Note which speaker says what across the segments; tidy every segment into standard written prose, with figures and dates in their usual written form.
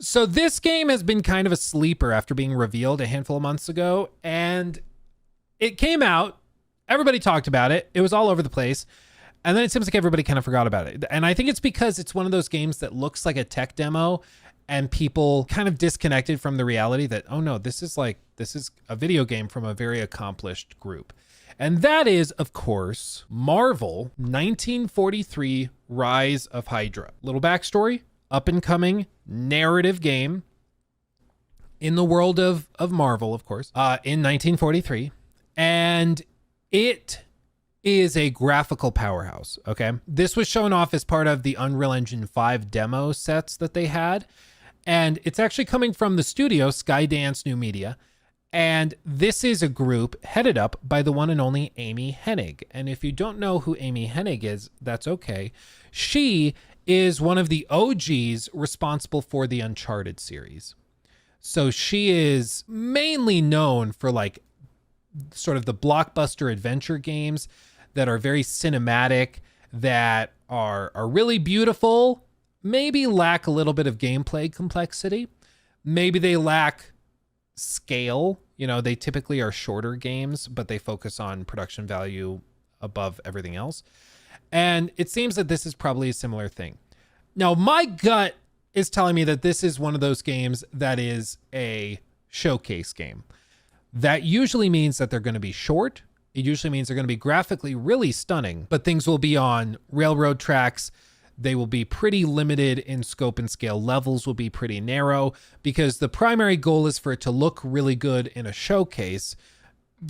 Speaker 1: So this game has been kind of a sleeper after being revealed a handful of months ago, and it came out, everybody talked about it, it was all over the place, and then it seems like everybody kind of forgot about it. And I think it's because it's one of those games that looks like a tech demo and people kind of disconnected from the reality that, oh no, this is a video game from a very accomplished group. And that is, of course, Marvel 1943 Rise of Hydra. Little backstory, up and coming narrative game in the world of Marvel, of course, in 1943. And it is a graphical powerhouse, okay? This was shown off as part of the Unreal Engine 5 demo sets that they had. And it's actually coming from the studio, Skydance New Media. And this is a group headed up by the one and only Amy Hennig. And if you don't know who Amy Hennig is, that's okay. She is one of the OGs responsible for the Uncharted series. So she is mainly known for like sort of the blockbuster adventure games that are very cinematic, that are really beautiful, maybe lack a little bit of gameplay complexity. Maybe they lack scale. You know, they typically are shorter games, but they focus on production value above everything else. And it seems that this is probably a similar thing. Now, my gut is telling me that this is one of those games that is a showcase game. That usually means that they're going to be short. It usually means they're going to be graphically really stunning, but things will be on railroad tracks. They will be pretty limited in scope and scale. Levels will be pretty narrow because the primary goal is for it to look really good in a showcase,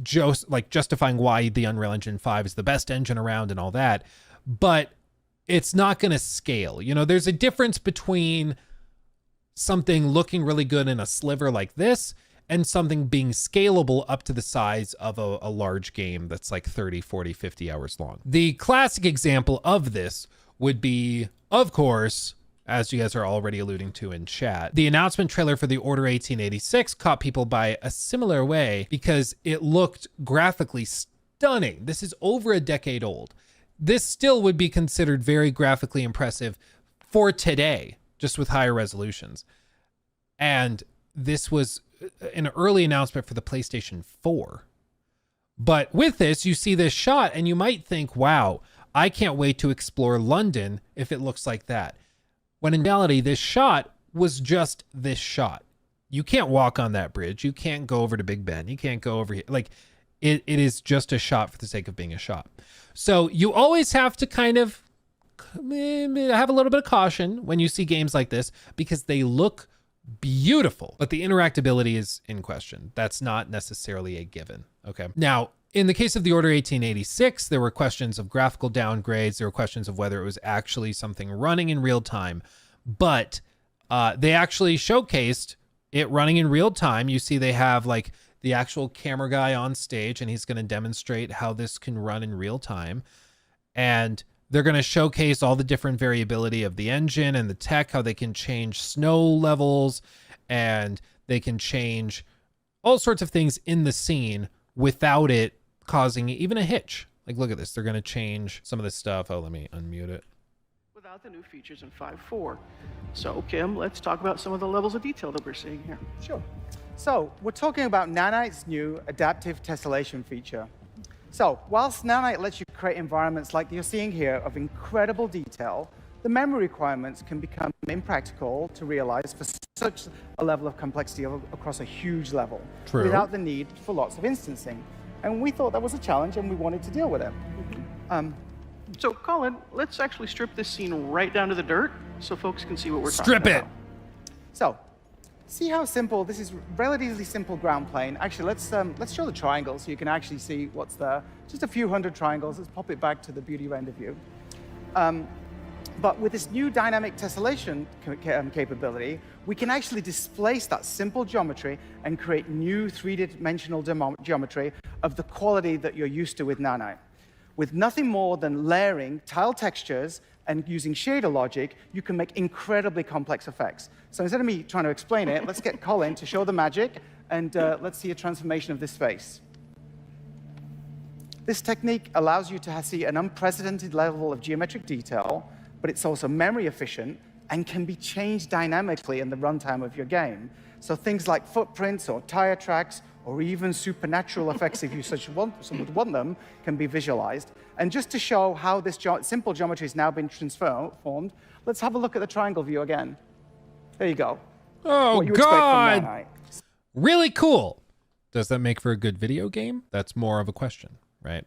Speaker 1: just like justifying why the Unreal Engine 5 is the best engine around and all that. But it's not going to scale. You know, there's a difference between something looking really good in a sliver like this and something being scalable up to the size of a large game that's like 30, 40, 50 hours long. The classic example of this would be, of course, as you guys are already alluding to in chat, the announcement trailer for the Order 1886 caught people by a similar way because it looked graphically stunning. This is over a decade old. This still would be considered very graphically impressive for today, just with higher resolutions. And this was an early announcement for the PlayStation 4. But with this, you see this shot and you might think, wow, I can't wait to explore London if it looks like that. When in reality, this shot was just this shot. You can't walk on that bridge. You can't go over to Big Ben. You can't go over here. Like, it is just a shot for the sake of being a shot. So you always have to kind of have a little bit of caution when you see games like this because they look beautiful, but the interactability is in question. That's not necessarily a given. Okay. Now, in the case of the Order 1886, there were questions of graphical downgrades. There were questions of whether it was actually something running in real time, but they actually showcased it running in real time. You see, they have like the actual camera guy on stage, and he's going to demonstrate how this can run in real time. And they're going to showcase all the different variability of the engine and the tech, how they can change snow levels, and they can change all sorts of things in the scene without it causing even a hitch. Like, look at this. They're going to change some of this stuff. Oh, let me unmute it.
Speaker 2: Without the new features in 5.4. So, Kim, let's talk about some of the levels of detail that we're seeing here.
Speaker 3: Sure. So, we're talking about Nanite's new adaptive tessellation feature. So, whilst Nanite lets you create environments like you're seeing here of incredible detail, the memory requirements can become impractical to realize for such a level of complexity across a huge level.
Speaker 1: True.
Speaker 3: Without the need for lots of instancing. And we thought that was a challenge and we wanted to deal with it.
Speaker 2: So, Colin, let's actually strip this scene right down to the dirt so folks can see what we're
Speaker 1: Strip
Speaker 2: talking
Speaker 1: it.
Speaker 2: about.
Speaker 3: So, see how simple, this is relatively simple ground plane. Actually, let's show the triangles so you can actually see what's there. Just a few hundred triangles. Let's pop it back to the beauty render view. But with this new dynamic tessellation capability, we can actually displace that simple geometry and create new three-dimensional geometry of the quality that you're used to with Nanite. With nothing more than layering tile textures and using shader logic, you can make incredibly complex effects. So instead of me trying to explain it, let's get Colin to show the magic, and let's see a transformation of this face. This technique allows you to see an unprecedented level of geometric detail, but it's also memory efficient and can be changed dynamically in the runtime of your game. So things like footprints or tire tracks or even supernatural effects, if you would want them, can be visualized. And just to show how this simple geometry has now been transformed, let's have a look at the triangle view again. There you go.
Speaker 1: Oh,
Speaker 3: What you expect from
Speaker 1: God.
Speaker 3: Nanite.
Speaker 1: Really cool. Does that make for a good video game? That's more of a question, right?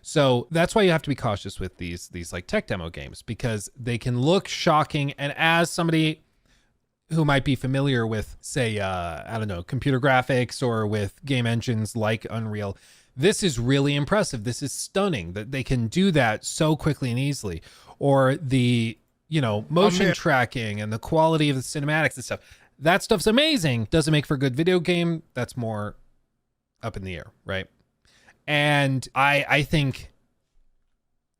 Speaker 1: So that's why you have to be cautious with these like tech demo games, because they can look shocking. And as somebody who might be familiar with, say, I don't know, computer graphics or with game engines like Unreal, this is really impressive. This is stunning that they can do that so quickly and easily. Or the, motion tracking and the quality of the cinematics and stuff. That stuff's amazing. Doesn't make for a good video game. That's more up in the air, right? And I think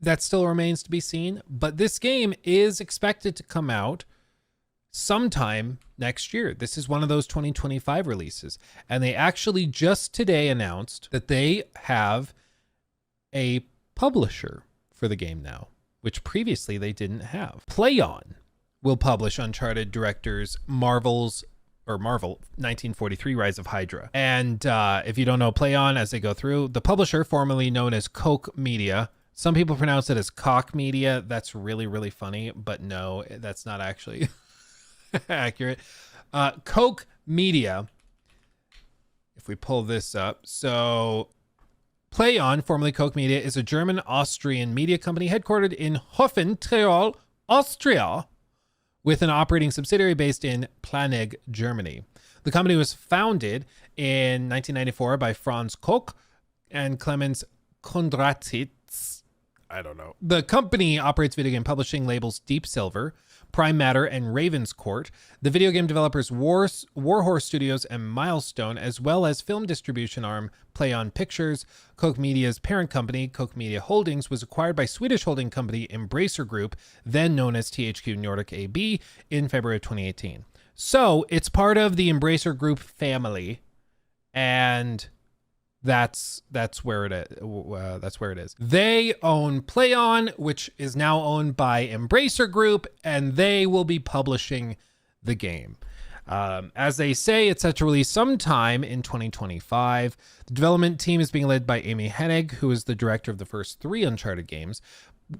Speaker 1: that still remains to be seen. But this game is expected to come out sometime next year. This is one of those 2025 releases. And they actually just today announced that they have a publisher for the game now, which previously they didn't have. PlayOn will publish Uncharted directors Marvel 1943 Rise of Hydra. And if you don't know PlayOn, as they go through, the publisher, formerly known as Koch Media, some people pronounce it as Koch Media. That's really, really funny, but no, that's not actually accurate. Koch Media, if we pull this up, so PlayOn, formerly Koch Media, is a German-Austrian media company headquartered in Hofen, Tyrol, Austria, with an operating subsidiary based in Planegg, Germany. The company was founded in 1994 by Franz Koch and Clemens Kondratitz. I don't know. The company operates video game publishing labels Deep Silver, Prime Matter, and Raven's Court, the video game developers Warhorse Studios and Milestone, as well as film distribution arm PlayOn Pictures. Koch Media's parent company, Koch Media Holdings, was acquired by Swedish holding company Embracer Group, then known as THQ Nordic AB, in February of 2018. So it's part of the Embracer Group family, and that's where it is. That's where it is. They own PlayOn, which is now owned by Embracer Group, and they will be publishing the game. As they say, it's set to release sometime in 2025. The development team is being led by Amy Hennig, who is the director of the first 3 Uncharted games.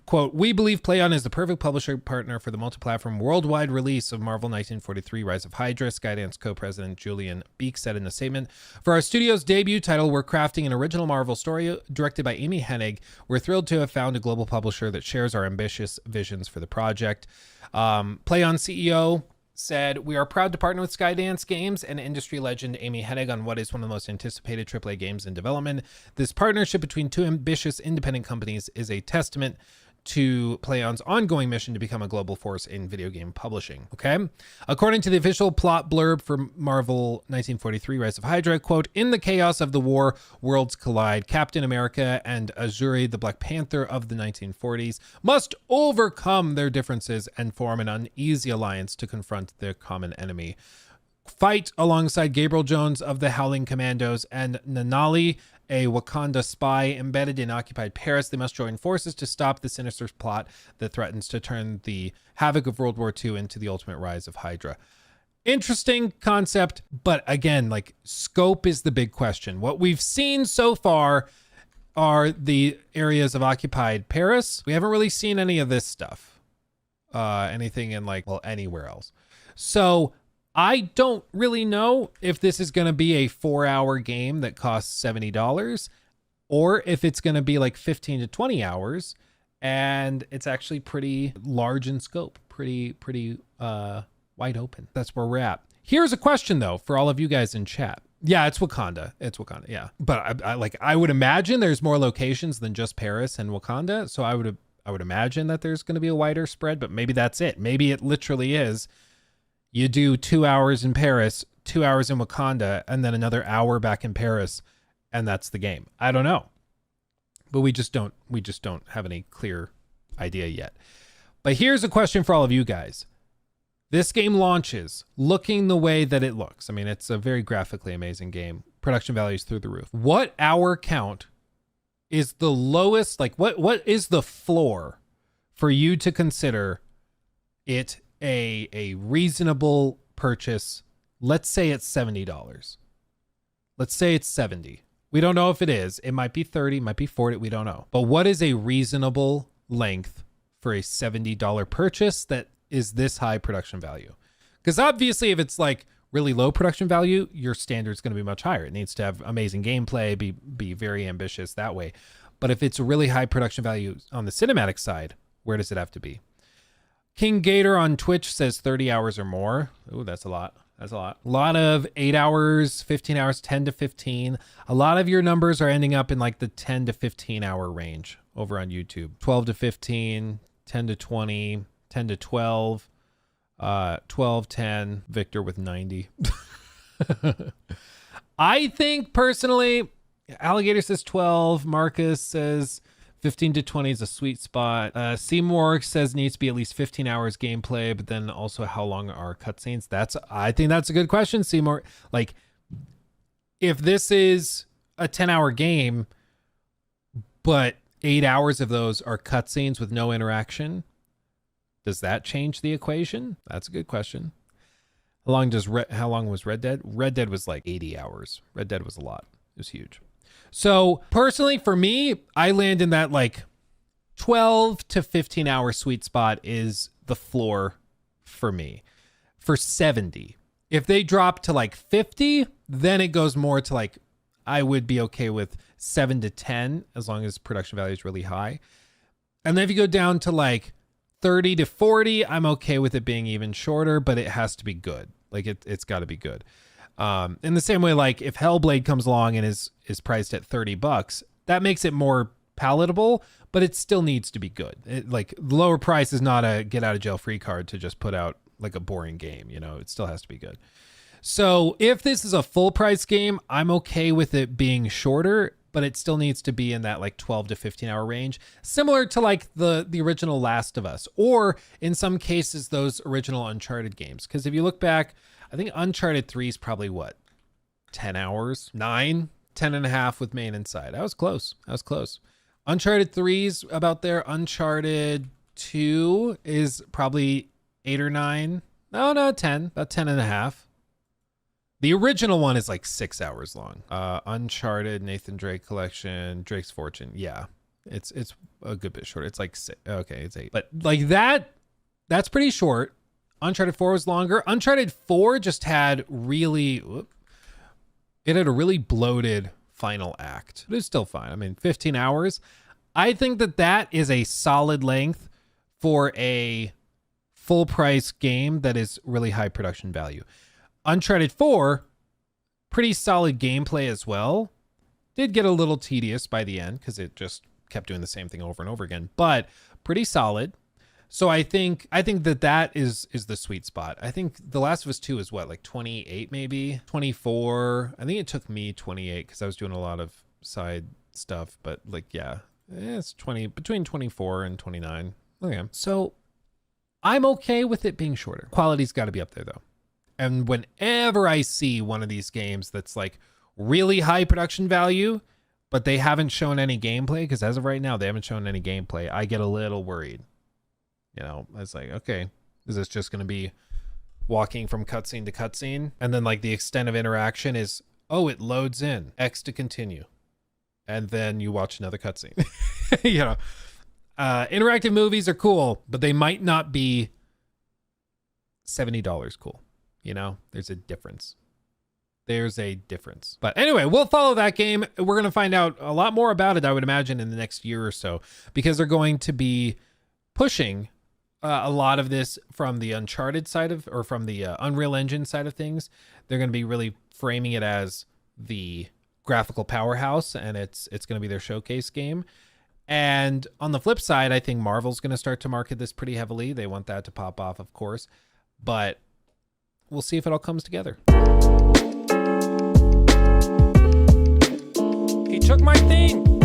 Speaker 1: Quote, "We believe PlayOn is the perfect publisher partner for the multi-platform worldwide release of Marvel 1943 Rise of Hydra," Skydance co-president Julian Beek said in a statement. "For our studio's debut title, we're crafting an original Marvel story directed by Amy Hennig. We're thrilled to have found a global publisher that shares our ambitious visions for the project." PlayOn CEO said, "We are proud to partner with Skydance Games and industry legend Amy Hennig on what is one of the most anticipated AAA games in development. This partnership between 2 ambitious independent companies is a testament to PlayOn's ongoing mission to become a global force in video game publishing." Okay. According to the official plot blurb for Marvel 1943 Rise of Hydra, quote, "In the chaos of the war, worlds collide. Captain America and Azuri, the Black Panther of the 1940s, must overcome their differences and form an uneasy alliance to confront their common enemy. Fight alongside Gabriel Jones of the Howling Commandos and Nanali, a Wakanda spy embedded in occupied Paris. They must join forces to stop the sinister plot that threatens to turn the havoc of World War II into the ultimate rise of Hydra." Interesting concept, but again, like, scope is the big question. What we've seen so far are the areas of occupied Paris. We haven't really seen any of this stuff. Anything in anywhere else. So I don't really know if this is going to be a 4-hour game that costs $70 or if it's going to be like 15 to 20 hours and it's actually pretty large in scope, pretty wide open. That's where we're at. Here's a question though for all of you guys in chat. Yeah, it's Wakanda. It's Wakanda. Yeah. But I would imagine there's more locations than just Paris and Wakanda. So I would imagine that there's going to be a wider spread, but maybe that's it. Maybe it literally is. You do 2 hours in Paris, 2 hours in Wakanda, and then another hour back in Paris, and that's the game. I don't know. But we just don't have any clear idea yet. But here's a question for all of you guys. This game launches looking the way that it looks. I mean, it's a very graphically amazing game. Production values through the roof. What hour count is the lowest? Like what is the floor for you to consider it a reasonable purchase, let's say it's $70. Let's say it's 70. We don't know if it is. It might be 30, might be 40, we don't know. But what is a reasonable length for a $70 purchase that is this high production value? Because obviously if it's like really low production value, your standard is going to be much higher. It needs to have amazing gameplay, be very ambitious that way. But if it's a really high production value on the cinematic side, where does it have to be? King Gator on Twitch says 30 hours or more. Ooh, that's a lot. That's a lot. A lot of 8 hours, 15 hours, 10 to 15. A lot of your numbers are ending up in like the 10 to 15 hour range over on YouTube. 12 to 15, 10 to 20, 10 to 12, 12, 10, Victor with 90. I think personally, Alligator says 12. Marcus says 15 to 20 is a sweet spot. Seymour says needs to be at least 15 hours gameplay, but then also how long are cutscenes? I think that's a good question, Seymour. Like, if this is a 10-hour game, but 8 hours of those are cutscenes with no interaction, does that change the equation? That's a good question. How long was Red Dead? Red Dead was like 80 hours. Red Dead was a lot. It was huge. So personally, for me, I land in that like 12 to 15 hour sweet spot is the floor for me. For 70, if they drop to like 50, then it goes more to like, I would be okay with 7 to 10 as long as production value is really high. And then if you go down to like 30 to 40, I'm okay with it being even shorter, but it has to be good. Like it's got to be good. In the same way, like if Hellblade comes along and is priced at $30, that makes it more palatable, but it still needs to be good. Like lower price is not a get out of jail free card to just put out like a boring game. You know, it still has to be good. So if this is a full price game, I'm okay with it being shorter, but it still needs to be in that like 12 to 15 hour range, similar to like the original Last of Us, or in some cases, those original Uncharted games. Because if you look back, I think Uncharted 3 is probably what, 10 hours, 9, 10 and a half with main and side. I was close. Uncharted 3's about there. Uncharted 2 is probably 8 or 9. No, 10, about 10 and a half. The original one is like 6 hours long. Uncharted, Nathan Drake collection, Drake's Fortune. Yeah, it's a good bit shorter. It's like 6. Okay, it's 8. But like that's pretty short. Uncharted 4 was longer. Uncharted 4 just had a really bloated final act. But it's still fine. I mean, 15 hours. I think that is a solid length for a full price game that is really high production value. Uncharted 4, pretty solid gameplay as well. Did get a little tedious by the end because it just kept doing the same thing over and over again, but pretty solid. So I think that is the sweet spot. I think The Last of Us 2 is what, like 28 maybe? 24. I think it took me 28 because I was doing a lot of side stuff, but like, yeah, it's between 24 and 29. Okay. So I'm okay with it being shorter. Quality's got to be up there though. And whenever I see one of these games that's like really high production value, but they haven't shown any gameplay, because as of right now, they haven't shown any gameplay, I get a little worried. You know, it's like, okay, is this just going to be walking from cutscene to cutscene? And then like the extent of interaction is, oh, it loads in, X to continue. And then you watch another cutscene. You know, interactive movies are cool, but they might not be $70 cool. You know, there's a difference. But anyway, we'll follow that game. We're going to find out a lot more about it, I would imagine, in the next year or so, because they're going to be pushing a lot of this from the Uncharted side of, or from the Unreal Engine side of things. They're going to be really framing it as the graphical powerhouse, and it's going to be their showcase game. And on the flip side, I think Marvel's going to start to market this pretty heavily. They want that to pop off, of course, but we'll see if it all comes together. He took my thing.